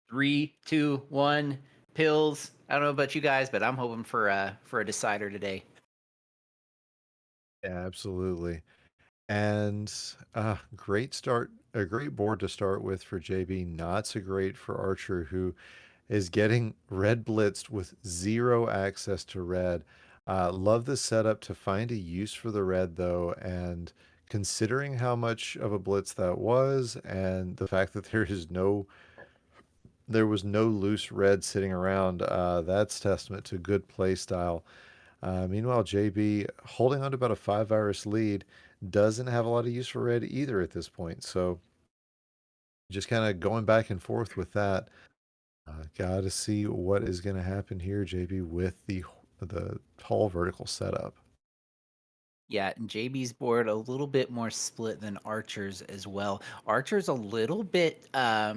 Three, two, one. Pills. I don't know about you guys, but I'm hoping for a decider today. Yeah, absolutely. And great start, a great board to start with for JB. Not so great for Archer, who is getting red blitzed with zero access to red. Love the setup to find a use for the red though, and considering how much of a blitz that was, and the fact that there was no loose red sitting around, that's testament to good play style. Meanwhile, JB holding on to about a 5 virus lead doesn't have a lot of use for red either at this point. So just kind of going back and forth with that. Got to see what is going to happen here, JB, with the tall vertical setup. Yeah, and JB's board a little bit more split than Archer's as well. Archer's a little bit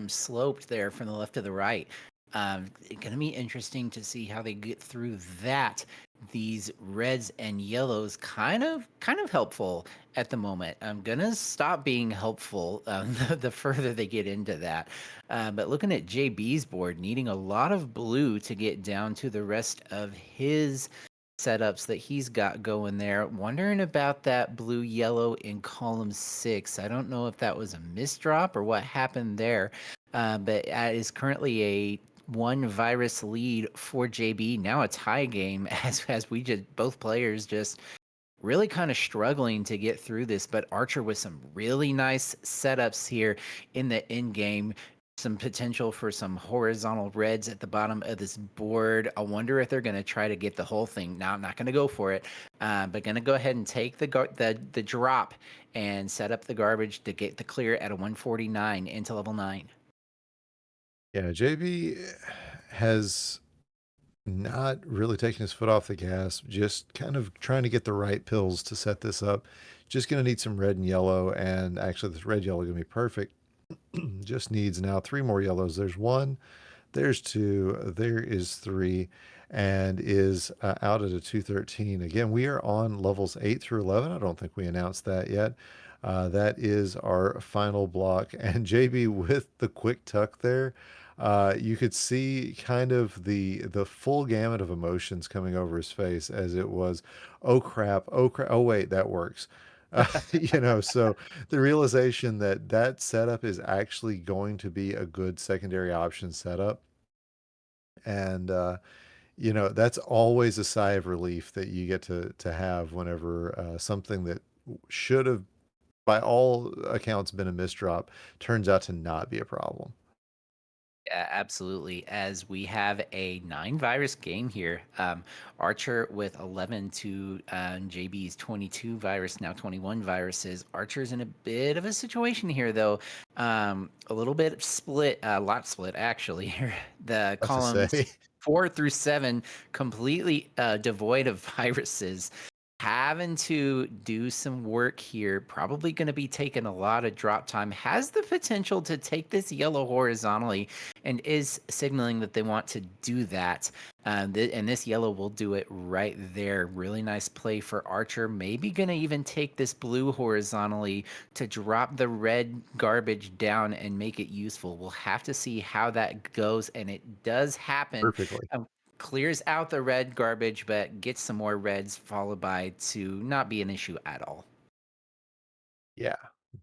sloped there from the left to the right. It's gonna be interesting to see how they get through that. These reds and yellows kind of helpful at the moment. I'm gonna stop being helpful the further they get into that. But looking at JB's board, needing a lot of blue to get down to the rest of his setups that he's got going there. Wondering about that blue yellow in column 6. I don't know if that was a misdrop or what happened there, but it is currently a one virus lead for JB. Now a tie game as we just both players just really kind of struggling to get through this, but Archer with some really nice setups here in the end game. Some potential for some horizontal reds at the bottom of this board. I wonder if they're going to try to get the whole thing. Now, I'm not going to go for it, but going to go ahead and take the drop and set up the garbage to get the clear at a 149 into level 9. Yeah, JB has not really taking his foot off the gas, just kind of trying to get the right pills to set this up. Just going to need some red and yellow, and actually, this red yellow going to be perfect. Just needs now three more yellows. There's one, there's two, there is three, and is out at a 213. Again, we are on levels 8 through 11. I don't think we announced that yet. That is our final block. And JB with the quick tuck there, you could see kind of the full gamut of emotions coming over his face as it was, oh crap, oh wait, that works. So the realization that that setup is actually going to be a good secondary option setup. And that's always a sigh of relief that you get to have whenever something that should have, by all accounts, been a misdrop turns out to not be a problem. Yeah, absolutely. As we have a 9 virus game here, Archer with 11 to JB's 22 virus, now 21 viruses. Archer's in a bit of a situation here, though. A little bit split, a lot split actually. Here, the What to columns say? 4 through 7 completely devoid of viruses. Having to do some work here, probably going to be taking a lot of drop time. Has the potential to take this yellow horizontally and is signaling that they want to do that. And this yellow will do it right there. Really nice play for Archer. Maybe going to even take this blue horizontally to drop the red garbage down and make it useful. We'll have to see how that goes. And it does happen. Perfectly. Clears out the red garbage, but gets some more reds, followed by to not be an issue at all. Yeah,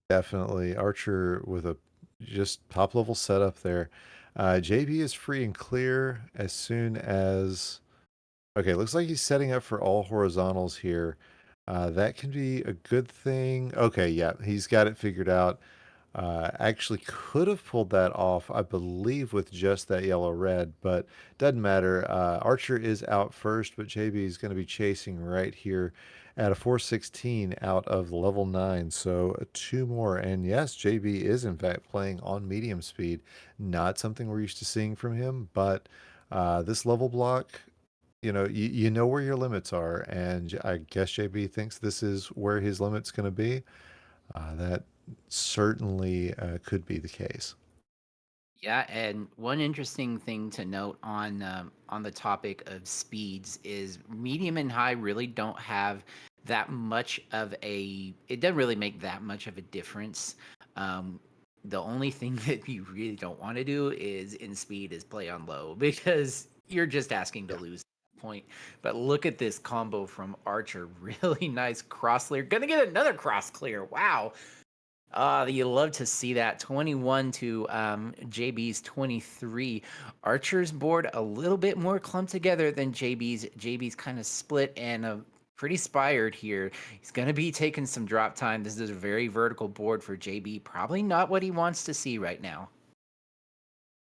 definitely. Archer with a just top level setup there. JB is free and clear as soon as. Okay, looks like he's setting up for all horizontals here. That can be a good thing. Okay, yeah, he's got it figured out. Actually could have pulled that off, I believe, with just that yellow red, but doesn't matter. Archer is out first, but JB is going to be chasing right here at a 416 out of level 9. So two more. And yes, JB is in fact playing on medium speed. Not something we're used to seeing from him, but this level block, you know where your limits are, and I guess JB thinks this is where his limit's going to be. That certainly could be the case. Yeah, and one interesting thing to note on the topic of speeds is medium and high really don't have that much of a. It doesn't really make that much of a difference. Um, The only thing that you really don't want to do is in speed is play on low because you're just asking to Yeah. lose at that point. But look at this combo from Archer. Really nice cross clear. Gonna get another cross clear. Wow. You love to see that. 21 to JB's 23. Archer's board a little bit more clumped together than JB's. JB's kind of split and pretty spired here. He's going to be taking some drop time. This is a very vertical board for JB. Probably not what he wants to see right now.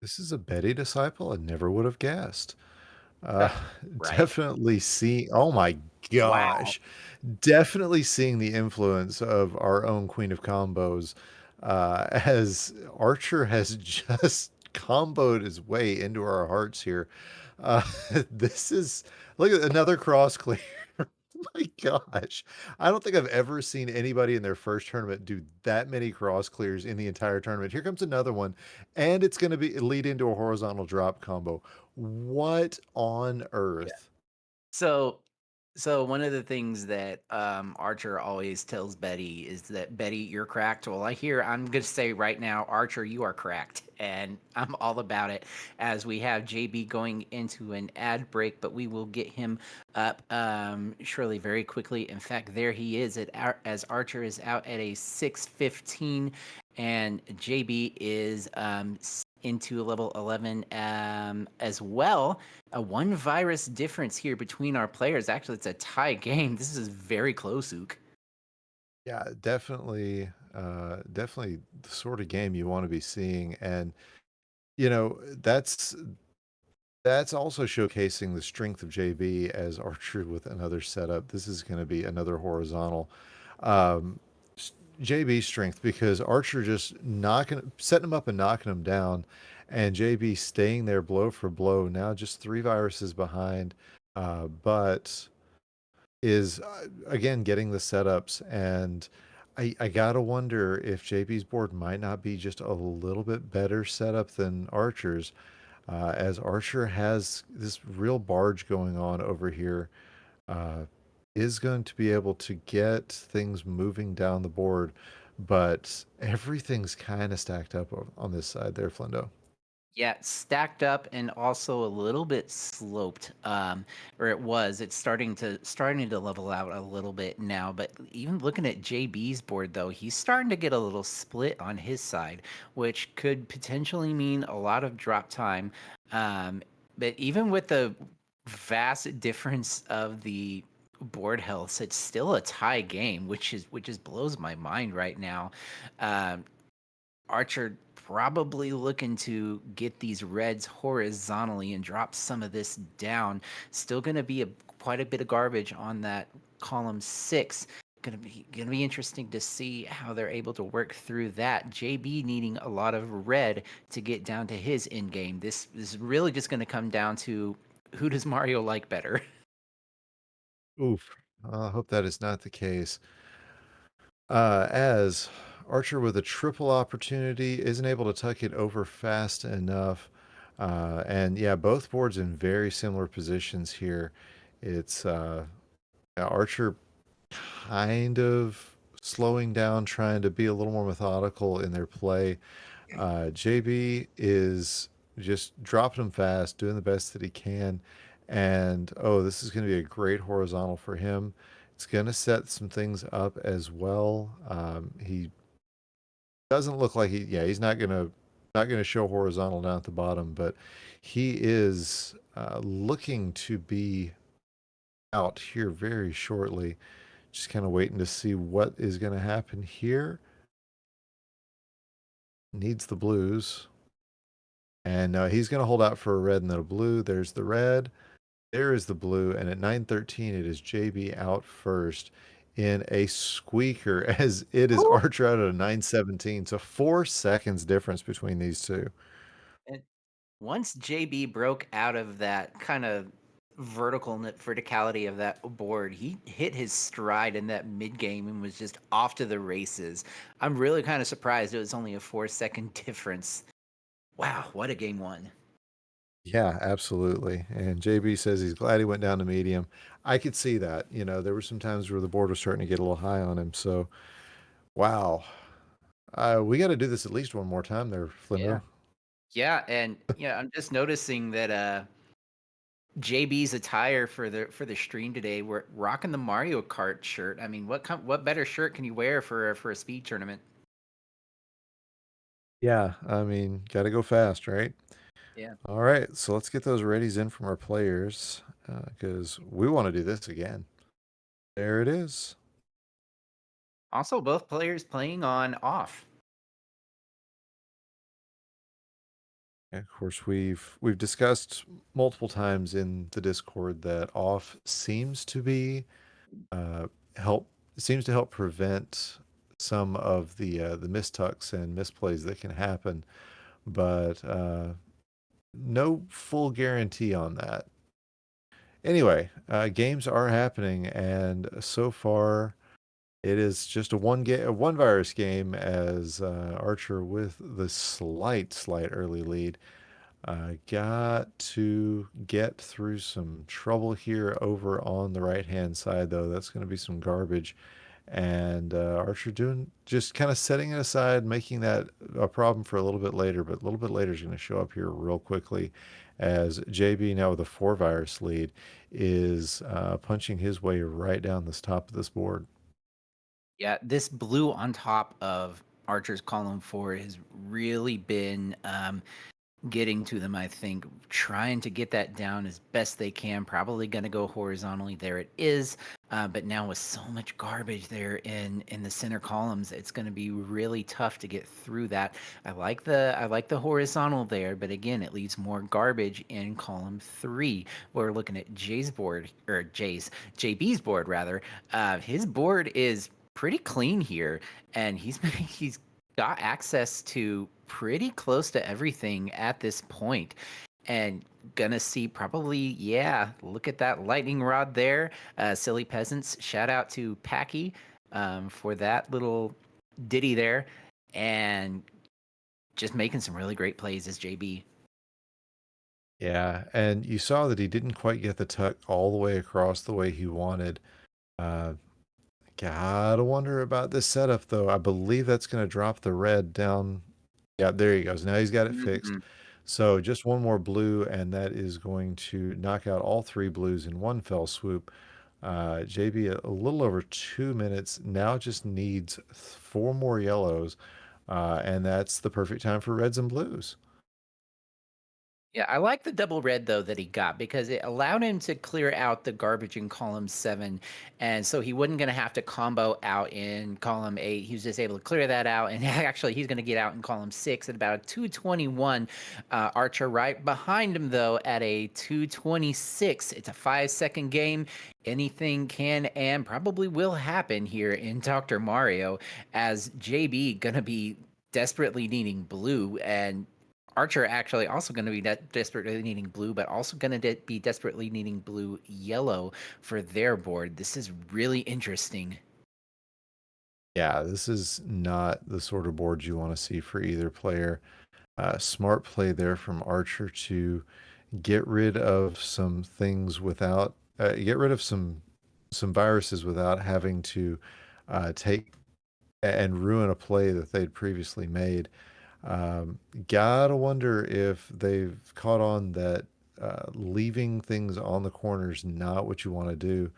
This is a Betty disciple I never would have guessed. Uh, Right. definitely see oh my Wow. gosh. Definitely seeing the influence of our own Queen of Combos, as Archer has just comboed his way into our hearts here. Uh, this is look at another cross clear. My gosh. I don't think I've ever seen anybody in their first tournament do that many cross clears in the entire tournament. Here comes another one, and it's gonna be lead into a horizontal drop combo. What on earth? So so one of the things that Archer always tells Betty is that Betty, you're cracked. Well, I'm gonna say right now, Archer, you are cracked, and I'm all about it. As we have JB going into an ad break, but we will get him up surely very quickly. In fact, there he is as Archer is out at a 6:15, and JB is into level 11 as well. A one virus difference here between our players. Actually, it's a tie game. This is very close, Ook. Yeah, definitely, definitely the sort of game you wanna be seeing, and, you know, that's also showcasing the strength of JB as Archer with another setup. This is gonna be another horizontal. Um, s JB's strength because Archer just knocking setting him up and knocking him down, and JB staying there blow for blow, now just 3 viruses behind, but is, again, getting the setups, and I gotta wonder if JB's board might not be just a little bit better setup than Archer's, as Archer has this real barge going on over here, uh, is going to be able to get things moving down the board, but everything's kinda stacked up on this side there, Flindo. Yeah, stacked up and also a little bit sloped. Or it was. It's starting to level out a little bit now. But even looking at JB's board though, he's starting to get a little split on his side, which could potentially mean a lot of drop time. But even with the vast difference of the board health, it's still a tie game, which is blows my mind right now. Um, Archer probably looking to get these reds horizontally and drop some of this down. Still going to be quite a bit of garbage on that column 6. Going to be interesting to see how they're able to work through that. JB needing a lot of red to get down to his end game. This is really just going to come down to who does Mario like better. Oof. I hope that is not the case. As Archer with a triple opportunity isn't able to tuck it over fast enough. And yeah, both boards in very similar positions here. It's yeah, Archer kind of slowing down, trying to be a little more methodical in their play. JB is just dropping them fast, doing the best that he can. And oh, this is going to be a great horizontal for him. It's going to set some things up as well. He doesn't look like he's not gonna show horizontal down at the bottom, but he is looking to be out here very shortly. Just kind of waiting to see what is going to happen here. Needs the blues. And he's going to hold out for a red and then a blue. There's the red. There is the blue. And at 9:13, it is JB out first in a squeaker as it is Woo! Archer out at a 9:17. So 4 seconds difference between these two. And once JB broke out of that kind of verticality of that board, he hit his stride in that mid game and was just off to the races. I'm really kind of surprised it was only a 4 second difference. Wow, what a game one. Yeah, absolutely. And JB says he's glad he went down to medium. I could see that. There were some times where the board was starting to get a little high on him. So, wow. We got to do this at least one more time there, Yeah. Flindo. Yeah, and, yeah, I'm just noticing that, JB's attire for the stream today, we're rocking the Mario Kart shirt. I mean, what better shirt can you wear for a speed tournament? Yeah, I mean, got to go fast, right? Yeah. All right, so let's get those readies in from our players because we want to do this again. There it is. Also, both players playing on off. And of course, we've discussed multiple times in the Discord that off seems to be uh, help seems to help prevent some of the mistucks and misplays that can happen, but no full guarantee on that. Anyway, games are happening, and so far it is just a one virus game as Archer with the slight early lead. Got to get through some trouble here over on the right-hand side, though. That's going to be some garbage. And Archer doing just kind of setting it aside, making that a problem for a little bit later. But a little bit later is going to show up here real quickly as JB, now with a 4 virus lead, is punching his way right down this top of this board. Yeah, this blue on top of Archer's column 4 has really been getting to them, I think, trying to get that down as best they can. Probably going to go horizontally. There it is. But now with so much garbage there in the center columns, it's going to be really tough to get through that. I like the horizontal there, but again, it leaves more garbage in column 3. We're looking at Jay's board, or JB's board rather. His board is pretty clean here, and he's got access to pretty close to everything at this point, and gonna see probably, yeah, look at that lightning rod there. Silly peasants, shout out to Packy for that little ditty there, and just making some really great plays as JB. Yeah, and you saw that he didn't quite get the tuck all the way across the way he wanted. Uh, Gotta wonder about this setup, though. I believe that's going to drop the red down. Yeah, there he goes. Now he's got it fixed. Mhm. So just one more blue, and that is going to knock out all 3 blues in one fell swoop. JB, a little over 2 minutes. Now just needs 4 more yellows, and that's the perfect time for reds and blues. Yeah, I like the double red though that he got because it allowed him to clear out the garbage in column 7, and so he wasn't going to have to combo out in column 8. He was just able to clear that out, and actually he's going to get out in column 6 at about a 221. Archer right behind him though at a 226. It's a 5-second game. Anything can and probably will happen here in Dr. Mario, as JB gonna be desperately needing blue, and Archer actually also going to be desperately needing blue, but also going to be desperately needing blue yellow for their board. This is really interesting. Yeah, this is not the sort of board you want to see for either player. Smart play there from Archer to get rid of some things without get rid of some viruses without having to take and ruin a play that they'd previously made. Gotta wonder if they've caught on that leaving things on the corners not what you want to do.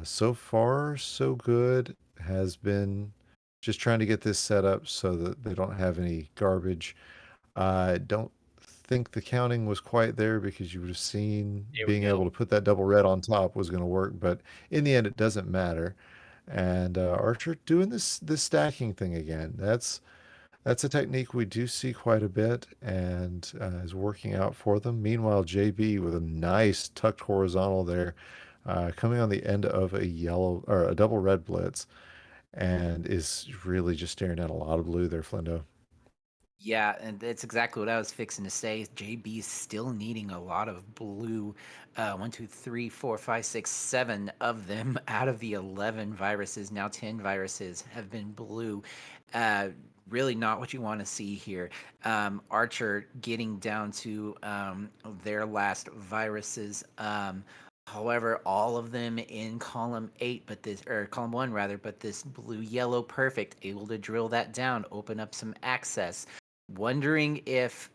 So far, so good. Has been just trying to get this set up so that they don't have any garbage. I don't think the counting was quite there because you would have seen There we being able go. to put that double red on top was going to work, but in the end, it doesn't matter. And Archer doing this stacking thing again. That's a technique we do see quite a bit and is working out for them. Meanwhile, JB with a nice tucked horizontal there, coming on the end of a yellow or a double red blitz, and is really just staring at a lot of blue there, Flindo. Yeah, and that's exactly what I was fixing to say. JB's still needing a lot of blue. 1, 2, 3, 4, 5, 6, 7 of them out of the 11 viruses. Now 10 viruses have been blue. Uh, Really not what you want to see here. Archer getting down to their last viruses. However, all of them in column 8, but this, or column 1 rather, but this blue yellow perfect, able to drill that down, open up some access. Wondering if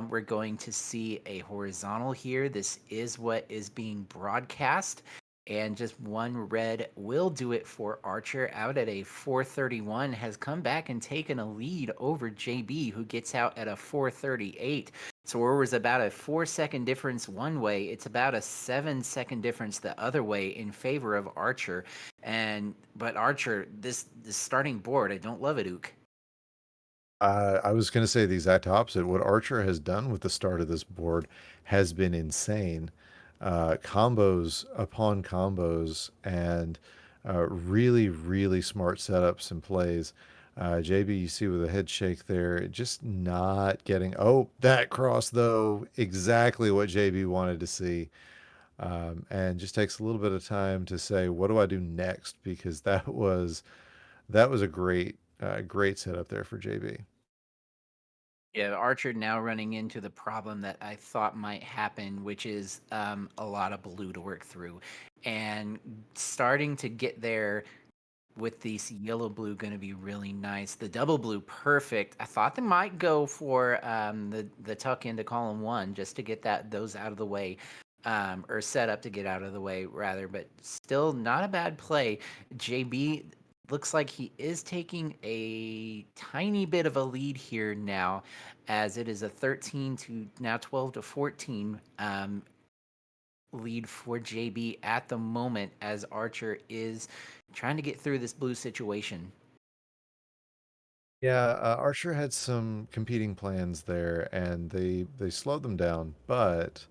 we're going to see a horizontal here. This is what is being broadcast. And just one red will do it for Archer out at a 431. Has come back and taken a lead over JB, who gets out at a 438. So where was about a 4 second difference one way, it's about a 7 second difference the other way in favor of Archer. And but Archer, this starting board, I don't love it, Ook. I was going to say the exact opposite. What Archer has done with the start of this board has been insane. Combos upon combos and really, really smart setups and plays. JB, you see with a head shake there, just not getting. Oh, that cross, though, exactly what JB wanted to see. And just takes a little bit of time to say, what do I do next? Because that was a great setup there for JB. Yeah, Archer now running into the problem that I thought might happen, which is a lot of blue to work through, and starting to get there with these yellow blue going to be really nice. The double blue, perfect. I thought they might go for the tuck into column 1 just to get those out of the way, or set up to get out of the way rather. But still, not a bad play. JB looks like he is taking a tiny bit of a lead here now, as it is a 13 to now 12 to 14 lead for JB at the moment, as Archer is trying to get through this blue situation. Yeah, Archer had some competing plans there, and they slowed them down. But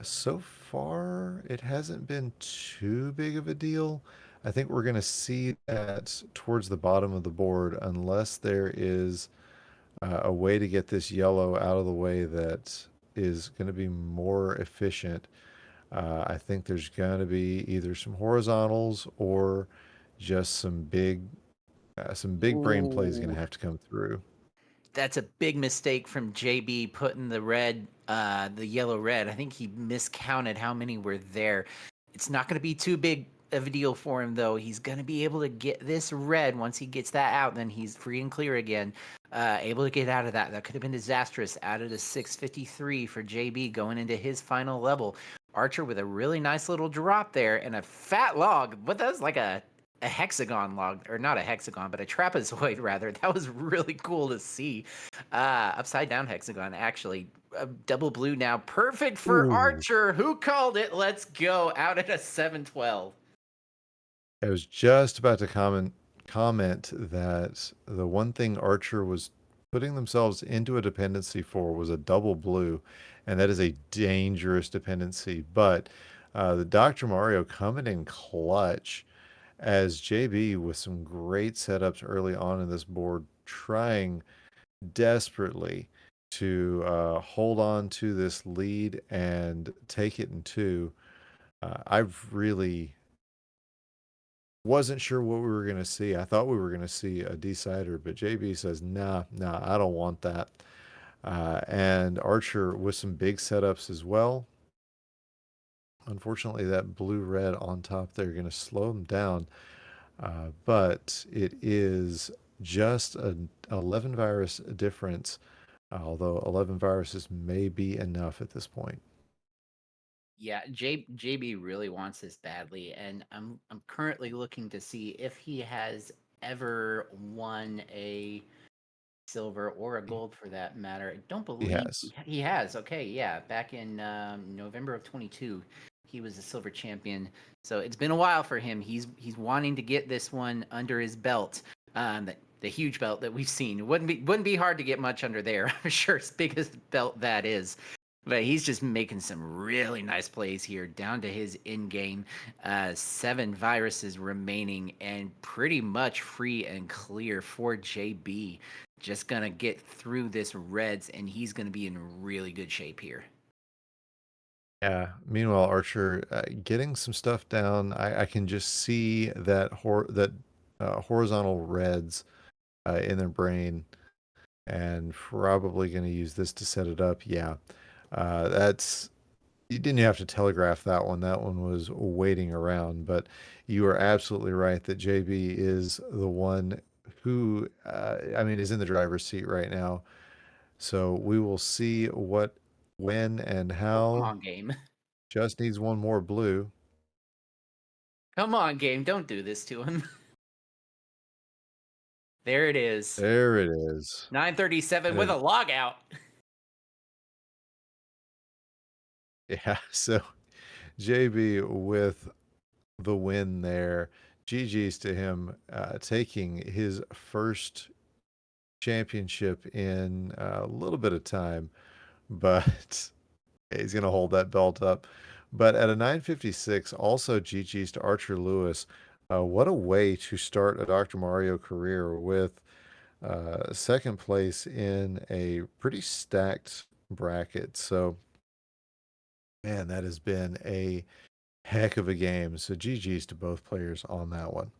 so far, it hasn't been too big of a deal. I think we're going to see that towards the bottom of the board, unless there is a way to get this yellow out of the way that is going to be more efficient. I think there's going to be either some horizontals or just some big brain plays going Ooh, to have to come through. that's a big mistake from JB putting the yellow red. I think he miscounted how many were there. It's not going to be too big of a deal for him, though. He's going to be able to get this red. Once he gets that out, then he's free and clear again. Able to get out of that. That could have been disastrous. Out of the 653 for JB going into his final level. Archer with a really nice little drop there and a fat log. What, that was like a hexagon log, or not a hexagon, but a trapezoid rather. That was really cool to see. Upside down hexagon, actually. Double blue now. Perfect for Ooh. Archer. Who called it? Let's go. Out at a 712. I was just about to comment that the one thing Archer was putting themselves into a dependency for was a double blue, and that is a dangerous dependency. But the Dr. Mario coming in clutch as JB with some great setups early on in this board, trying desperately to hold on to this lead and take it in two. I've really wasn't sure what we were going to see. I thought we were going to see a decider, but JB says, nah, nah, I don't want that. And Archer with some big setups as well. Unfortunately, that blue red on top there going to slow them down. But it is just an 11 virus difference, although 11 viruses may be enough at this point. Yeah, JB really wants this badly, and I'm currently looking to see if he has ever won a silver or a gold for that matter. I don't He believe has. he has. Okay, yeah, back in November of 22, he was a silver champion. So it's been a while for him. He's wanting to get this one under his belt. The huge belt that we've seen. It wouldn't be hard to get much under there. I'm sure it's biggest belt that is. But he's just making some really nice plays here, down to his in game. 7 viruses remaining, and pretty much free and clear for JB. Just gonna get through this Reds, and he's gonna be in really good shape here. Yeah. Meanwhile, Archer getting some stuff down. I can just see that horizontal reds in their brain, and probably going to use this to set it up. Yeah. That's You didn't have to telegraph that one. That one was waiting around, but you are absolutely right that JB is the one who, I mean, is in the driver's seat right now. So we will see what, when, and Oh, come how. on, game. Just needs one more blue. Come on, game. Don't do this to him. There it is. There it is. 937 with And a log out. yeah, so JB with the win there. GG's to him, taking his first championship in a little bit of time, but he's going to hold that belt up. But at a 956, also GG's to Archer Lewis. What a way to start a Dr. Mario career with second place in a pretty stacked bracket. So, man, that has been a heck of a game. So GG's to both players on that one.